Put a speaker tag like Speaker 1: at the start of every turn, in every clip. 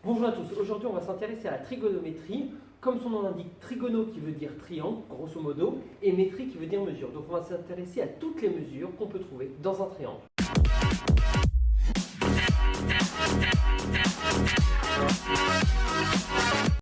Speaker 1: Bonjour à tous, aujourd'hui on va s'intéresser à la trigonométrie, comme son nom l'indique, trigono qui veut dire triangle, grosso modo, et métrie qui veut dire mesure. Donc on va s'intéresser à toutes les mesures qu'on peut trouver dans un triangle.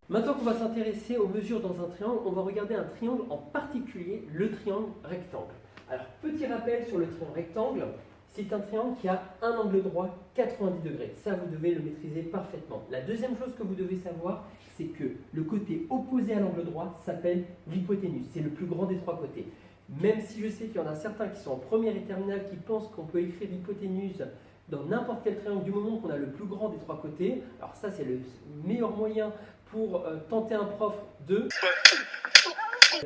Speaker 1: Maintenant qu'on va s'intéresser aux mesures dans un triangle, on va regarder un triangle en particulier, le triangle rectangle. Alors petit rappel sur le triangle rectangle, c'est un triangle qui a un angle droit 90 degrés. Ça, vous devez le maîtriser parfaitement. La deuxième chose que vous devez savoir, c'est que le côté opposé à l'angle droit s'appelle l'hypoténuse. C'est le plus grand des trois côtés. Même si je sais qu'il y en a certains qui sont en première et terminale qui pensent qu'on peut écrire l'hypoténuse dans n'importe quel triangle du moment qu'on a le plus grand des trois côtés. Alors ça, c'est le meilleur moyen pour tenter un prof de...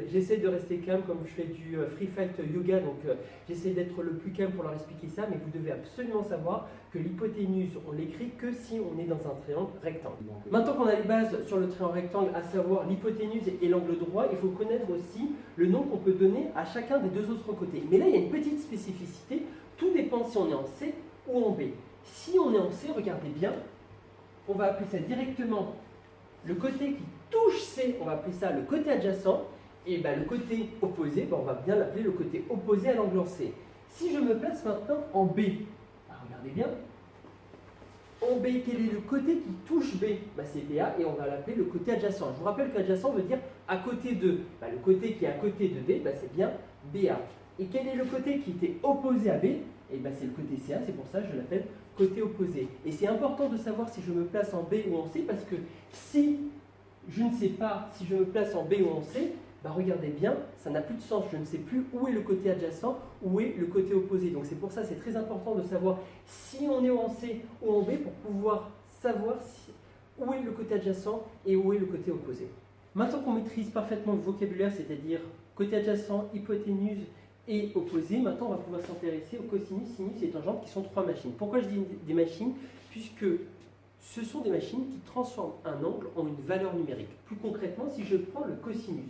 Speaker 1: J'essaie de rester calme comme je fais du free fight yoga, donc j'essaie d'être le plus calme pour leur expliquer ça, mais vous devez absolument savoir que l'hypoténuse, on l'écrit que si on est dans un triangle rectangle. Maintenant qu'on a les bases sur le triangle rectangle, à savoir l'hypoténuse et l'angle droit, il faut connaître aussi le nom qu'on peut donner à chacun des deux autres côtés. Mais là, il y a une petite spécificité, tout dépend si on est en C ou en B. Si on est en C, regardez bien, on va appeler ça directement le côté qui touche C, on va appeler ça le côté adjacent. Et le côté opposé, on va bien l'appeler le côté opposé à l'angle C. Si je me place maintenant en B, regardez bien, en B, quel est le côté qui touche B? C'est BA et on va l'appeler le côté adjacent. Je vous rappelle qu'adjacent veut dire à côté de. Le côté qui est à côté de B, c'est bien BA. Et quel est le côté qui était opposé à B? C'est le côté CA, c'est pour ça que je l'appelle côté opposé. Et c'est important de savoir si je me place en B ou en C, parce que si je ne sais pas si je me place en B ou en C, regardez bien, ça n'a plus de sens. Je ne sais plus où est le côté adjacent, où est le côté opposé. Donc c'est pour ça que c'est très important de savoir si on est en C ou en B pour pouvoir savoir où est le côté adjacent et où est le côté opposé. Maintenant qu'on maîtrise parfaitement le vocabulaire, c'est-à-dire côté adjacent, hypoténuse et opposé, maintenant on va pouvoir s'intéresser aux cosinus, sinus et tangentes qui sont trois machines. Pourquoi je dis des machines? Puisque ce sont des machines qui transforment un angle en une valeur numérique. Plus concrètement, si je prends le cosinus,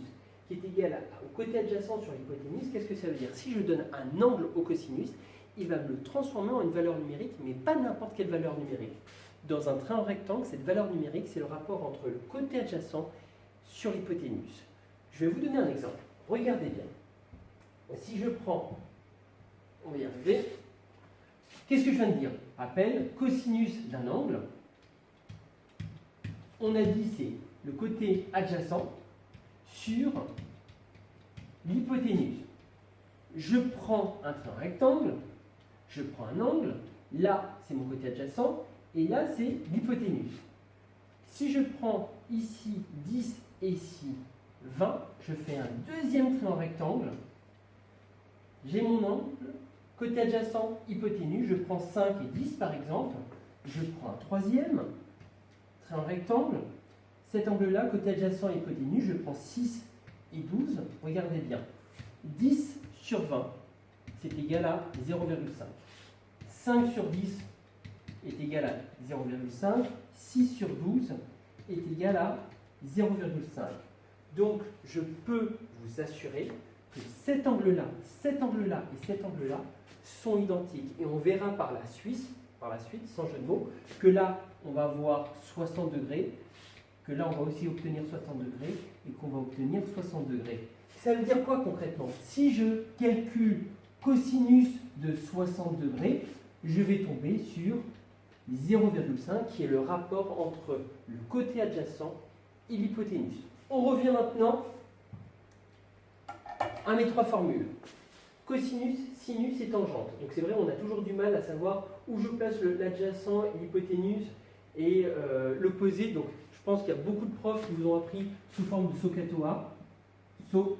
Speaker 1: qui est égal au côté adjacent sur l'hypoténuse, qu'est-ce que ça veut dire? Si je donne un angle au cosinus, il va me le transformer en une valeur numérique, mais pas n'importe quelle valeur numérique. Dans un triangle rectangle, cette valeur numérique, c'est le rapport entre le côté adjacent sur l'hypoténuse. Je vais vous donner un exemple. Regardez bien. Si je prends, on va y arriver, qu'est-ce que je viens de dire? Rappel, cosinus d'un angle, on a dit c'est le côté adjacent sur l'hypoténuse. Je prends un triangle rectangle, je prends un angle, là c'est mon côté adjacent, et là c'est l'hypoténuse. Si je prends ici 10 et ici 20, je fais un deuxième triangle rectangle, j'ai mon angle, côté adjacent, hypoténuse, je prends 5 et 10 par exemple, je prends un troisième triangle rectangle, cet angle-là, côté adjacent et hypoténuse, je prends 6 et 12, regardez bien, 10 sur 20, c'est égal à 0,5. 5 sur 10 est égal à 0,5. 6 sur 12 est égal à 0,5. Donc, je peux vous assurer que cet angle-là et cet angle-là sont identiques. Et on verra par la suite, sans jeu de mots, que là, on va avoir 60 degrés, que là, on va aussi obtenir 60 degrés et qu'on va obtenir 60 degrés. Ça veut dire quoi concrètement? Si je calcule cosinus de 60 degrés, je vais tomber sur 0,5 qui est le rapport entre le côté adjacent et l'hypoténuse. On revient maintenant à mes trois formules. Cosinus, sinus et tangente. Donc c'est vrai, on a toujours du mal à savoir où je place l'adjacent, l'hypoténuse et l'opposé. Donc je pense qu'il y a beaucoup de profs qui vous ont appris sous forme de SOHCAHTOA. SOHCAHTOA,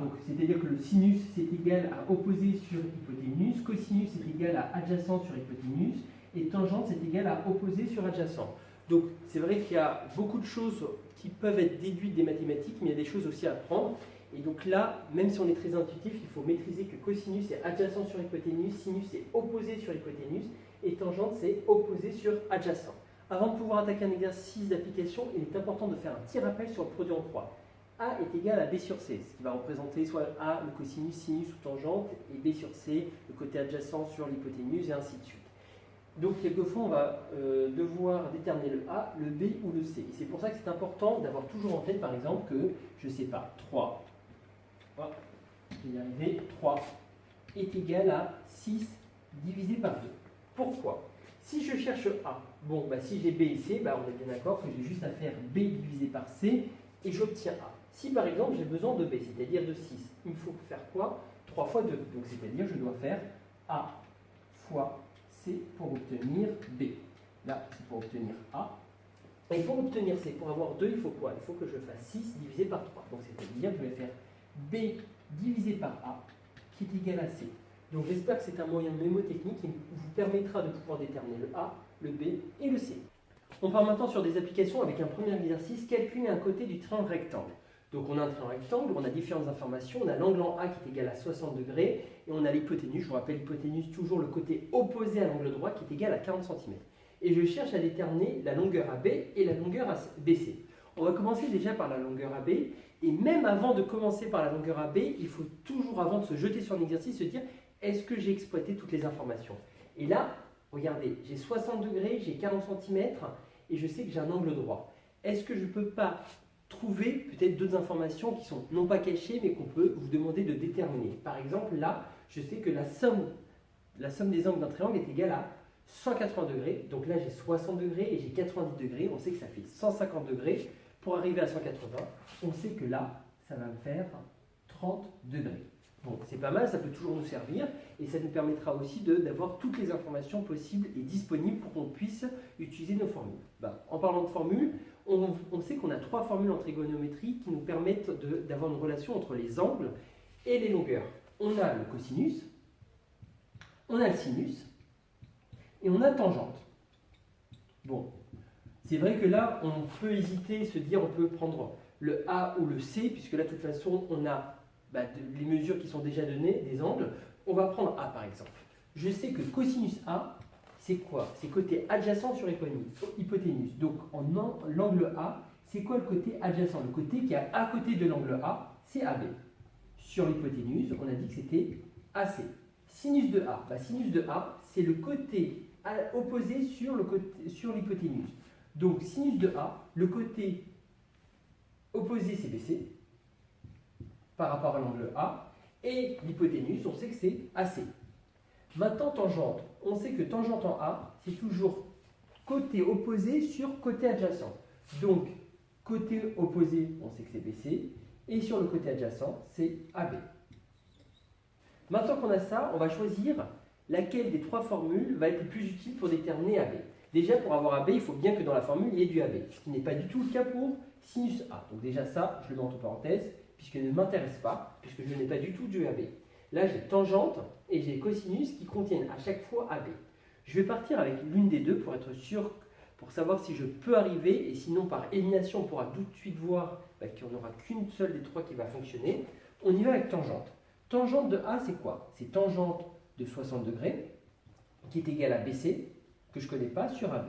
Speaker 1: donc c'est-à-dire que le sinus c'est égal à opposé sur hypoténuse, cosinus c'est égal à adjacent sur hypoténuse, et tangente c'est égal à opposé sur adjacent. Donc c'est vrai qu'il y a beaucoup de choses qui peuvent être déduites des mathématiques, mais il y a des choses aussi à apprendre. Et donc là, même si on est très intuitif, il faut maîtriser que cosinus c'est adjacent sur hypoténuse, sinus c'est opposé sur hypoténuse, et tangente c'est opposé sur adjacent. Avant de pouvoir attaquer un exercice d'application, il est important de faire un petit rappel sur le produit en croix. A est égal à B sur C, ce qui va représenter soit A, le cosinus, sinus ou tangente, et B sur C, le côté adjacent sur l'hypoténuse, et ainsi de suite. Donc quelquefois on va devoir déterminer le A, le B ou le C. Et c'est pour ça que c'est important d'avoir toujours en tête par exemple que, je ne sais pas, 3, je vais y arriver, 3 est égal à 6 divisé par 2. Pourquoi? Si je cherche A, bon, bah, si j'ai B et C, bah, on est bien d'accord que j'ai juste à faire B divisé par C et j'obtiens A. Si par exemple j'ai besoin de B, c'est-à-dire de 6, il me faut faire quoi? 3 fois 2. Donc c'est-à-dire je dois faire A fois C pour obtenir B. Là, c'est pour obtenir A. Et pour obtenir C, pour avoir 2, il faut quoi? Il faut que je fasse 6 divisé par 3. Donc c'est-à-dire que je vais faire B divisé par A qui est égal à C. Donc j'espère que c'est un moyen mémotechnique qui vous permettra de pouvoir déterminer le A, le B et le C. On part maintenant sur des applications avec un premier exercice, calculer un côté du triangle rectangle. Donc on a un triangle rectangle, on a différentes informations, on a l'angle en A qui est égal à 60 degrés et on a l'hypoténuse, je vous rappelle l'hypoténuse toujours le côté opposé à l'angle droit qui est égal à 40 cm. Et je cherche à déterminer la longueur AB et la longueur BC. On va commencer déjà par la longueur AB et même avant de commencer par la longueur AB, il faut toujours avant de se jeter sur un exercice se dire est-ce que j'ai exploité toutes les informations? Et là, regardez, j'ai 60 degrés, j'ai 40 cm et je sais que j'ai un angle droit. Est-ce que je ne peux pas trouver peut-être d'autres informations qui sont non pas cachées mais qu'on peut vous demander de déterminer? Par exemple, là, je sais que la somme des angles d'un triangle est égale à 180 degrés. Donc là, j'ai 60 degrés et j'ai 90 degrés. On sait que ça fait 150 degrés. Pour arriver à 180, on sait que là, ça va me faire 30 degrés. Bon, c'est pas mal, ça peut toujours nous servir et ça nous permettra aussi d'avoir toutes les informations possibles et disponibles pour qu'on puisse utiliser nos formules. En parlant de formules, on sait qu'on a 3 formules en trigonométrie qui nous permettent d'avoir une relation entre les angles et les longueurs. On a le cosinus, on a le sinus et on a la tangente. Bon, c'est vrai que là, on peut hésiter, se dire on peut prendre le A ou le C, puisque là, de toute façon, on a les mesures qui sont déjà données, des angles. On va prendre A par exemple. Je sais que cosinus A, c'est quoi? C'est côté adjacent sur hypoténuse. Donc l'angle A, c'est quoi le côté adjacent? Le côté qui est à côté de l'angle A, c'est AB. Sur l'hypoténuse, on a dit que c'était AC. Sinus de A, sinus de A, c'est le côté opposé sur l'hypoténuse. Donc sinus de A, le côté opposé c'est BC par rapport à l'angle A, et l'hypoténuse, on sait que c'est AC. Maintenant, tangente. On sait que tangente en A, c'est toujours côté opposé sur côté adjacent. Donc, côté opposé, on sait que c'est BC, et sur le côté adjacent, c'est AB. Maintenant qu'on a ça, on va choisir laquelle des 3 formules va être le plus utile pour déterminer AB. Déjà, pour avoir AB, il faut bien que dans la formule, il y ait du AB, ce qui n'est pas du tout le cas pour sinus A. Donc déjà ça, je le mets entre parenthèses, puisqu'il ne m'intéresse pas, puisque je n'ai pas du tout du AB. Là, j'ai tangente et j'ai cosinus qui contiennent à chaque fois AB. Je vais partir avec l'une des deux pour être sûr, pour savoir si je peux arriver, et sinon par élimination, on pourra tout de suite voir qu'il n'y en aura qu'une seule des 3 qui va fonctionner. On y va avec tangente. Tangente de A, c'est quoi? C'est tangente de 60 degrés, qui est égale à BC, que je ne connais pas, sur AB.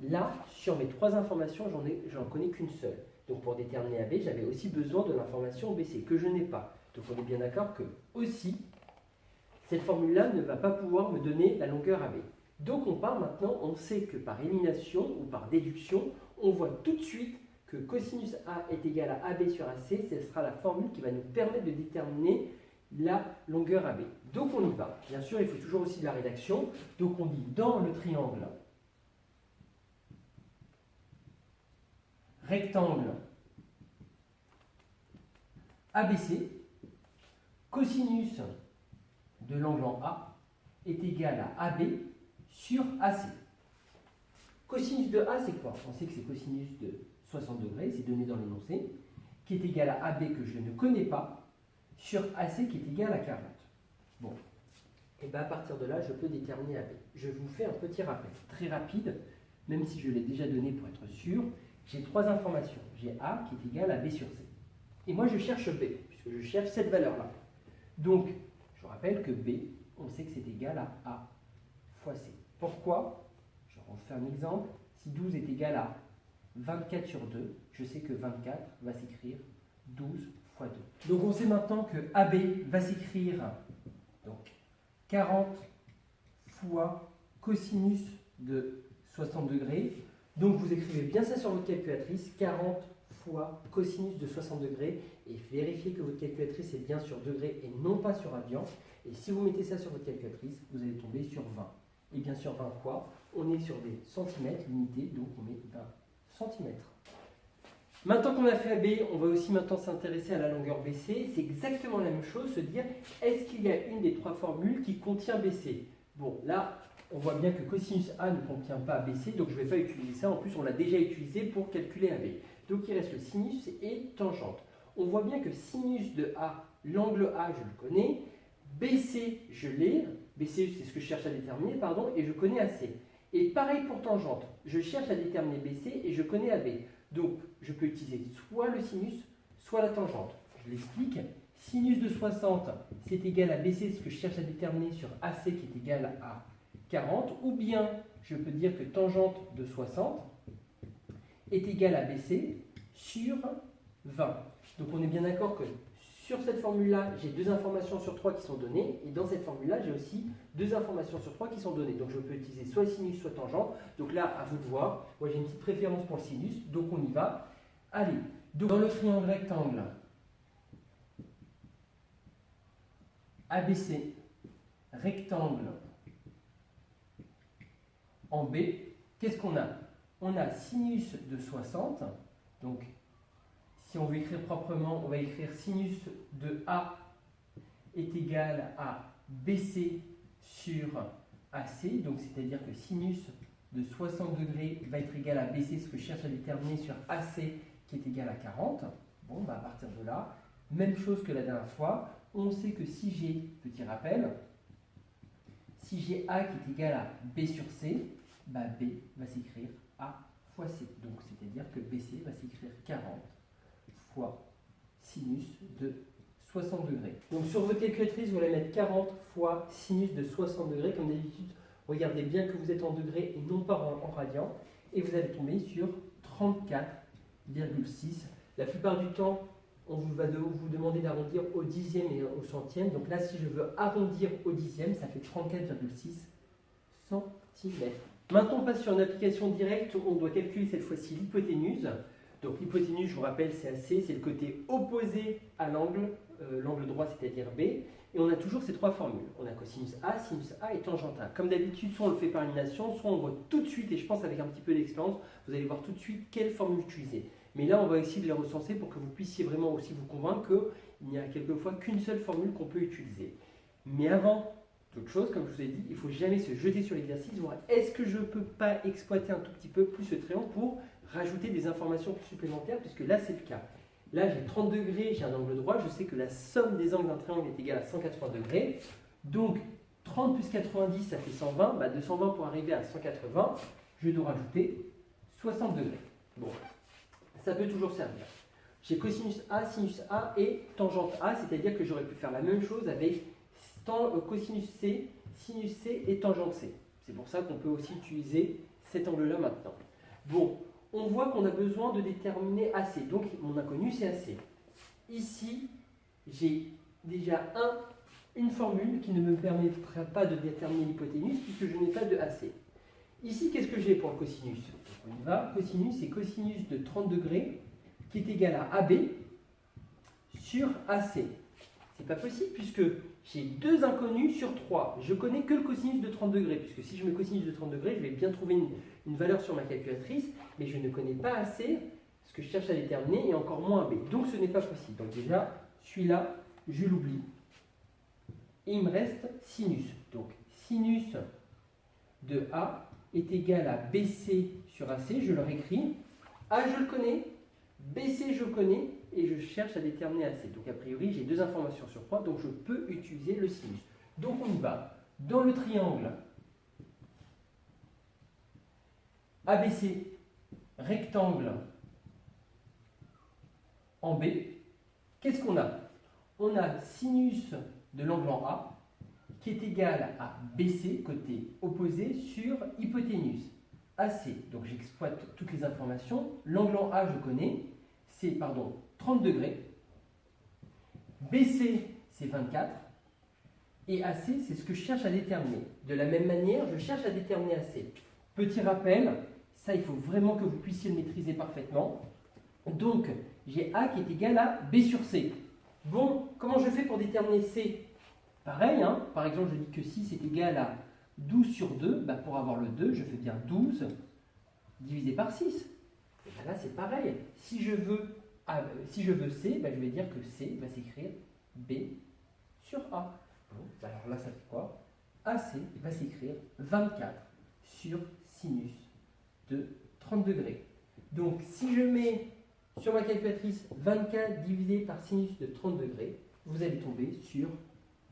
Speaker 1: Là, sur mes 3 informations, j'en connais qu'une seule. Donc pour déterminer AB, j'avais aussi besoin de l'information BC, que je n'ai pas. Donc on est bien d'accord que, aussi, cette formule-là ne va pas pouvoir me donner la longueur AB. Donc on part maintenant, on sait que par élimination ou par déduction, on voit tout de suite que cosinus A est égal à AB sur AC, ce sera la formule qui va nous permettre de déterminer la longueur AB. Donc on y va. Bien sûr, il faut toujours aussi de la rédaction. Donc on dit dans le triangle rectangle ABC, cosinus de l'angle en A est égal à AB sur AC. Cosinus de A, c'est quoi? On sait que c'est cosinus de 60 degrés, c'est donné dans l'énoncé, qui est égal à AB que je ne connais pas, sur AC qui est égal à 40. Bon, et bien à partir de là, je peux déterminer AB. Je vous fais un petit rappel, très rapide, même si je l'ai déjà donné pour être sûr. J'ai 3 informations. J'ai A qui est égal à B sur C. Et moi, je cherche B, puisque je cherche cette valeur-là. Donc, je rappelle que B, on sait que c'est égal à A fois C. Pourquoi? Je refais un exemple. Si 12 est égal à 24 sur 2, je sais que 24 va s'écrire 12 fois 2. Donc, on sait maintenant que AB va s'écrire 40 fois cosinus de 60 degrés. Donc vous écrivez bien ça sur votre calculatrice, 40 fois cosinus de 60 degrés, et vérifiez que votre calculatrice est bien sur degrés et non pas sur radian. Et si vous mettez ça sur votre calculatrice, vous allez tomber sur 20. Et bien sûr 20 fois, on est sur des centimètres limités, donc on met 20 centimètres. Maintenant qu'on a fait AB, on va aussi maintenant s'intéresser à la longueur BC. C'est exactement la même chose, se dire, est-ce qu'il y a une des trois formules qui contient BC? Bon, là, on voit bien que cosinus A ne contient pas BC, donc je ne vais pas utiliser ça. En plus, on l'a déjà utilisé pour calculer AB. Donc il reste le sinus et tangente. On voit bien que sinus de A, l'angle A, je le connais. BC, je l'ai. BC, c'est ce que je cherche à déterminer, pardon, et je connais AC. Et pareil pour tangente. Je cherche à déterminer BC et je connais AB. Donc, je peux utiliser soit le sinus, soit la tangente. Je l'explique. Sinus de 60, c'est égal à BC, ce que je cherche à déterminer sur AC, qui est égal à 40. Ou bien, je peux dire que tangente de 60 est égal à BC sur 20. Donc, on est bien d'accord que sur cette formule-là, j'ai 2 informations sur 3 qui sont données. Et dans cette formule-là, j'ai aussi 2 informations sur 3 qui sont données. Donc, je peux utiliser soit sinus, soit tangente. Donc là, à vous de voir. Moi, j'ai une petite préférence pour le sinus. Donc, on y va. Allez. Donc, dans le triangle rectangle ABC, rectangle en B, qu'est-ce qu'on a? On a sinus de 60. Donc, si on veut écrire proprement, on va écrire sinus de A est égal à BC sur AC. Donc, c'est-à-dire que sinus de 60 degrés va être égal à BC, ce que je cherche à déterminer sur AC, qui est égal à 40. Bon, bah à partir de là, même chose que la dernière fois. On sait que si j'ai, petit rappel, si j'ai A qui est égal à B sur C, bah B va s'écrire A fois C. Donc, c'est-à-dire que BC va s'écrire 40 fois sinus de 60 degrés. Donc sur votre calculatrice, vous allez mettre 40 fois sinus de 60 degrés. Comme d'habitude, regardez bien que vous êtes en degrés et non pas en radians. Et vous allez tomber sur 34,6. La plupart du temps, on va vous demander d'arrondir au dixième et au centième. Donc là, si je veux arrondir au dixième, ça fait 34,6 cm. Maintenant, on passe sur une application directe. On doit calculer cette fois-ci l'hypoténuse. Donc l'hypoténuse, je vous rappelle, c'est AC, c'est le côté opposé à l'angle, l'angle droit, c'est-à-dire B. Et on a toujours ces 3 formules. On a cosinus A, sinus A et tangente A. Comme d'habitude, soit on le fait par élimination, soit on voit tout de suite, et je pense avec un petit peu d'expérience, vous allez voir tout de suite quelle formule utiliser. Mais là, on va essayer de les recenser pour que vous puissiez vraiment aussi vous convaincre qu'il n'y a quelquefois qu'une seule formule qu'on peut utiliser. Mais avant toute chose, comme je vous ai dit, il ne faut jamais se jeter sur l'exercice, voir est-ce que je ne peux pas exploiter un tout petit peu plus ce triangle pour rajouter des informations supplémentaires, puisque là, c'est le cas. Là, j'ai 30 degrés, j'ai un angle droit, je sais que la somme des angles d'un triangle est égale à 180 degrés. Donc, 30 plus 90, ça fait 120. Bah, de 120 pour arriver à 180, je dois rajouter 60 degrés. Bon, ça peut toujours servir. J'ai cosinus A, sinus A et tangente A, c'est-à-dire que j'aurais pu faire la même chose avec cosinus C, sinus C et tangente C. C'est pour ça qu'on peut aussi utiliser cet angle-là maintenant. Bon, on voit qu'on a besoin de déterminer AC. Donc, mon inconnu, c'est AC. Ici, j'ai déjà une formule qui ne me permettra pas de déterminer l'hypoténuse puisque je n'ai pas de AC. Ici, qu'est-ce que j'ai pour le cosinus? On y va. Cosinus, c'est cosinus de 30 degrés qui est égal à AB sur AC. C'est pas possible puisque j'ai 2 inconnus sur 3. Je connais que le cosinus de 30 degrés, puisque si je mets cosinus de 30 degrés, je vais bien trouver une valeur sur ma calculatrice, mais je ne connais pas assez ce que je cherche à déterminer, et encore moins B. Donc ce n'est pas possible. Donc déjà, celui-là, je l'oublie. Et il me reste sinus. Donc sinus de A est égal à BC sur AC, je le réécris. A, je le connais, BC, je le connais, et je cherche à déterminer AC. Donc a priori, j'ai 2 informations sur 3, donc je peux utiliser le sinus. Donc on y va. Dans le triangle ABC, rectangle en B, qu'est-ce qu'on a? On a sinus de l'angle en A qui est égal à BC, côté opposé, sur hypoténuse AC. Donc j'exploite toutes les informations. L'angle en A, je connais, c'est 30 degrés. BC, c'est 24. Et AC, c'est ce que je cherche à déterminer. De la même manière, je cherche à déterminer AC. Petit rappel, ça il faut vraiment que vous puissiez le maîtriser parfaitement. Donc, j'ai A qui est égal à B sur C. Bon, comment je fais pour déterminer C? Pareil, hein, par exemple, je dis que 6 est égal à 12 sur 2. Bah, pour avoir le 2, je fais bien 12 divisé par 6. Et ben là, c'est pareil. Si je veux C, bah, je vais dire que C va s'écrire B sur A. Bon, alors là, ça fait quoi? AC va s'écrire 24 sur sinus de 30 degrés. Donc, si je mets sur ma calculatrice 24 divisé par sinus de 30 degrés, vous allez tomber sur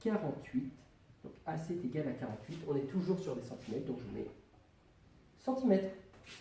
Speaker 1: 48. Donc, AC est égal à 48. On est toujours sur des centimètres, donc je mets centimètres.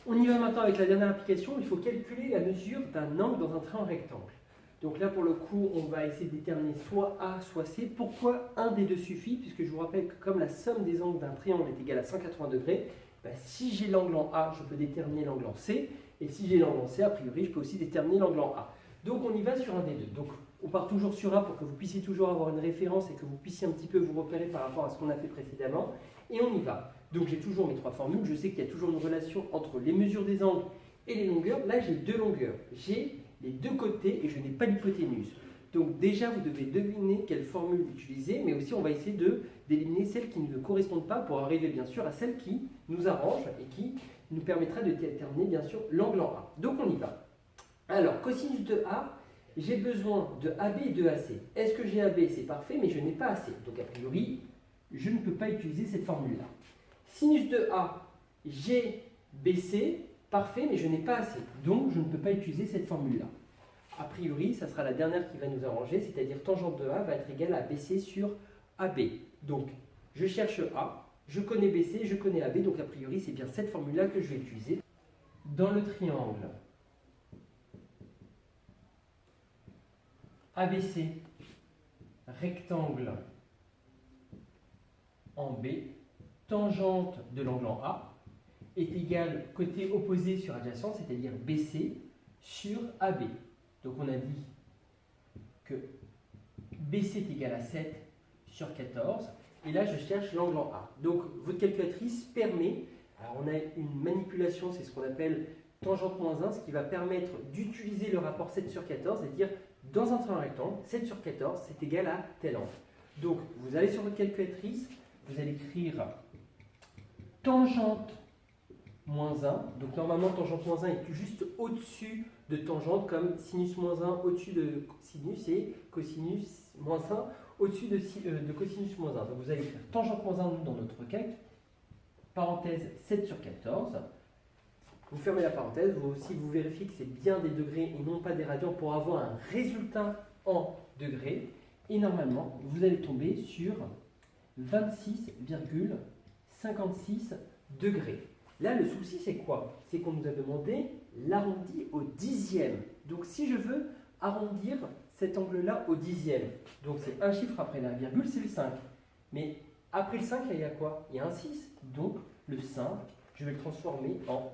Speaker 1: On y va maintenant avec la dernière application. Il faut calculer la mesure d'un angle dans un triangle rectangle. Donc là, pour le coup, on va essayer de déterminer soit A, soit C. Pourquoi un des deux suffit? Puisque je vous rappelle que comme la somme des angles d'un triangle est égale à 180 degrés, ben, si j'ai l'angle en A, je peux déterminer l'angle en C. Et si j'ai l'angle en C, a priori, je peux aussi déterminer l'angle en A. Donc on y va sur un des deux. Donc on part toujours sur A pour que vous puissiez toujours avoir une référence et que vous puissiez un petit peu vous repérer par rapport à ce qu'on a fait précédemment. Et on y va. Donc j'ai toujours mes trois formules. Je sais qu'il y a toujours une relation entre les mesures des angles et les longueurs. Là, j'ai deux longueurs. J'ai les deux côtés et je n'ai pas l'hypoténuse. Donc déjà, vous devez deviner quelle formule utiliser, mais aussi on va essayer d'éliminer celles qui ne correspondent pas pour arriver bien sûr à celle qui nous arrange et qui nous permettra de déterminer bien sûr l'angle en A. Donc on y va. Alors, cosinus de A, j'ai besoin de AB et de AC. Est-ce que j'ai AB? C'est parfait, mais je n'ai pas AC. Donc a priori, je ne peux pas utiliser cette formule-là. Sinus de A, j'ai BC, parfait, mais je n'ai pas AC. Donc je ne peux pas utiliser cette formule-là. A priori, ça sera la dernière qui va nous arranger, c'est-à-dire tangente de A va être égale à BC sur AB. Donc, je cherche A, je connais BC, je connais AB, donc a priori, c'est bien cette formule-là que je vais utiliser. Dans le triangle ABC, rectangle en B, tangente de l'angle en A, est égale côté opposé sur adjacent, c'est-à-dire BC sur AB. Donc on a dit que BC est égal à 7 sur 14. Et là, je cherche l'angle en A. Donc votre calculatrice permet, alors on a une manipulation, c'est ce qu'on appelle tangente moins 1, ce qui va permettre d'utiliser le rapport 7 sur 14 et dire dans un triangle rectangle, 7 sur 14, c'est égal à tel angle. Donc vous allez sur votre calculatrice, vous allez écrire tangente moins 1. Donc normalement, tangente moins 1 est juste au-dessus de tangente, comme sinus moins 1 au-dessus de sinus et cosinus moins 1 au-dessus de cosinus moins 1. Donc vous allez écrire tangente moins 1 dans notre calque, parenthèse 7 sur 14. Vous fermez la parenthèse, vous aussi vous vérifiez que c'est bien des degrés et non pas des radians pour avoir un résultat en degrés. Et normalement, vous allez tomber sur 26,56 degrés. Là, le souci, c'est quoi? C'est qu'on nous a demandé l'arrondi au dixième. Donc, si je veux arrondir cet angle-là au dixième, donc c'est un chiffre après la virgule, c'est le 5. Mais après le 5, il y a quoi? Il y a un 6. Donc, le 5, je vais le transformer en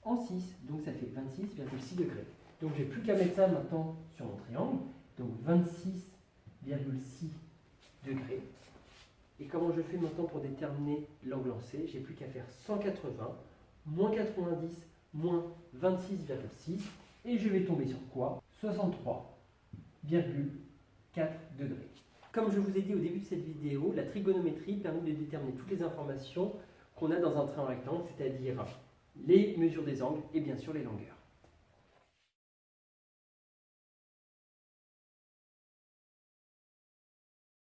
Speaker 1: 6. Donc, ça fait 26,6 degrés. Donc, j'ai plus qu'à mettre ça maintenant sur mon triangle. Donc, 26,6 degrés. Et comment je fais maintenant pour déterminer l'angle en C? J'ai plus qu'à faire 180, moins 90, moins 26,6. Et je vais tomber sur quoi? 63,4 degrés. Comme je vous ai dit au début de cette vidéo, la trigonométrie permet de déterminer toutes les informations qu'on a dans un triangle rectangle, c'est-à-dire les mesures des angles et bien sûr les longueurs.